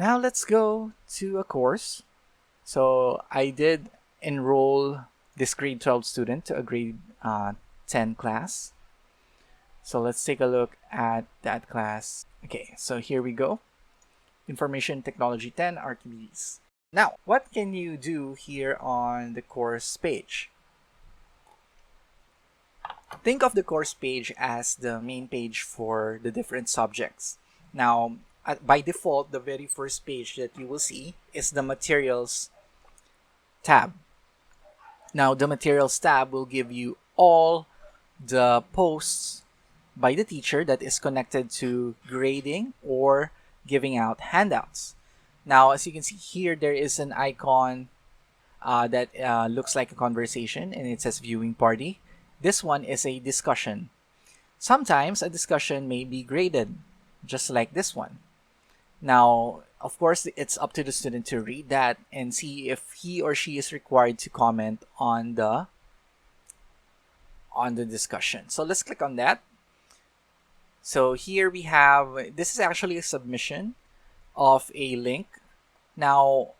Now let's go to a course. So I did enroll this grade 12 student to a grade 10 class. So let's take a look at that class. Okay, so here we go. Information Technology 10 RTBs. Now, what can you do here on the course page? Think of the course page as the main page for the different subjects. Now, by default, the very first page that you will see is the Materials tab. Now, the Materials tab will give you all the posts by the teacher that is connected to grading or giving out handouts. Now, as you can see here, there is an icon that looks like a conversation, and it says viewing party. This one is a discussion. Sometimes a discussion may be graded, just like this one. Now, of course, it's up to the student to read that and see if he or she is required to comment on the discussion. So let's click on that. So here we have, this is actually a submission of a link. Now,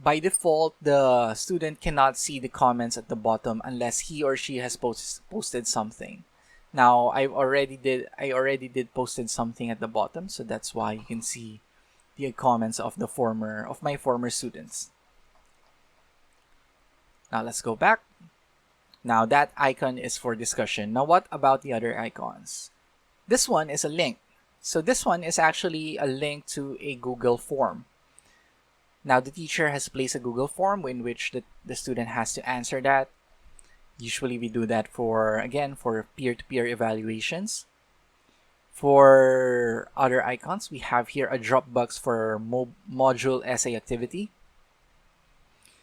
by default, the student cannot see the comments at the bottom unless he or she has posted something. Now, I already did posted something at the bottom, so that's why you can see the comments of my former students. Now let's go back. Now that icon is for discussion. Now what about the other icons? This one is a link. So this one is actually a link to a Google form. Now the teacher has placed a Google form in which the student has to answer that. Usually we do that for peer-to-peer evaluations. For other icons, we have here a Dropbox for module essay activity.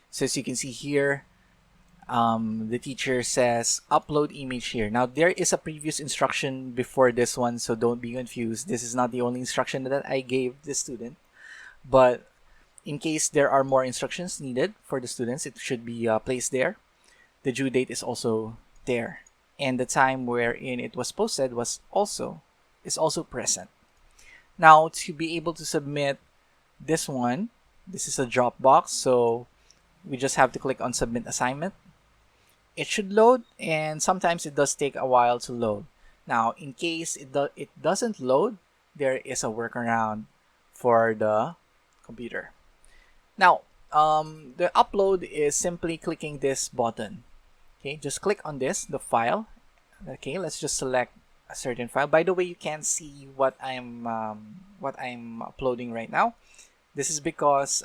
So as you can see here, the teacher says upload image here. Now there is a previous instruction before this one, so don't be confused. This is not the only instruction that I gave the student, but in case there are more instructions needed for the students, it should be placed there. The due date is also there, and the time wherein it was posted is also present. Now to be able to submit this one, this is a Dropbox, so we just have to click on submit assignment. It should load, and sometimes it does take a while to load. Now in case it doesn't load, there is a workaround for the computer. Now the upload is simply clicking this button. Okay, just click on this, the file. Okay, let's just select a certain file. By the way, you can't see what I'm uploading right now. This is because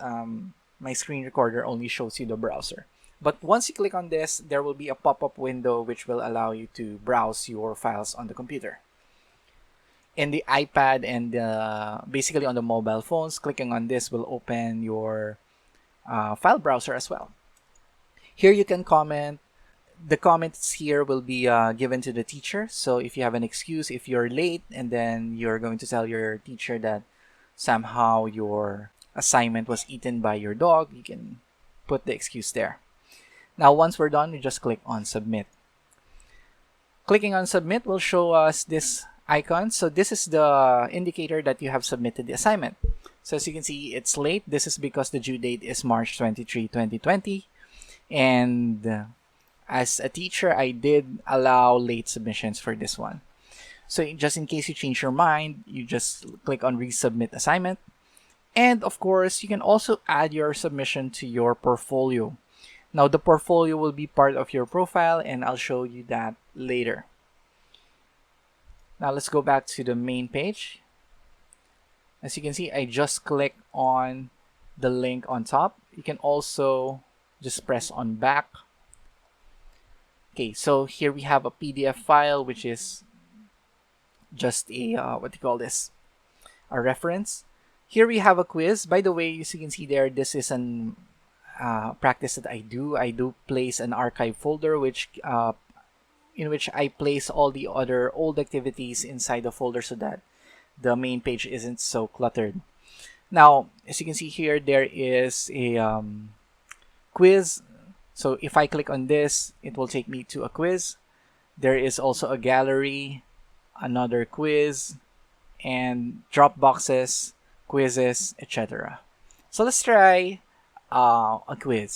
my screen recorder only shows you the browser. But once you click on this, there will be a pop-up window which will allow you to browse your files on the computer. In the iPad and basically on the mobile phones, clicking on this will open your file browser as well. Here you can comment. The comments here will be given to the teacher. So if you have an excuse, if you're late, and then you're going to tell your teacher that somehow your assignment was eaten by your dog, you can put the excuse there. Now once we're done, we just click on submit. Clicking on submit will show us this icon. So this is the indicator that you have submitted the assignment. So as you can see, it's late. This is because the due date is March 23, 2020. And as a teacher, I did allow late submissions for this one. So just in case you change your mind, you just click on resubmit assignment. And of course, you can also add your submission to your portfolio. Now the portfolio will be part of your profile, and I'll show you that later. Now let's go back to the main page. As you can see, I just click on the link on top. You can also just press on back. Okay, so here we have a PDF file, which is just a, a reference. Here we have a quiz. By the way, as you can see there, this is an practice that I do. I do place an archive folder, in which I place all the other old activities inside the folder so that the main page isn't so cluttered. Now, as you can see here, there is a quiz. So if I click on this, it will take me to a quiz. There is also a gallery, another quiz, and drop boxes quizzes, etc. So let's try a quiz.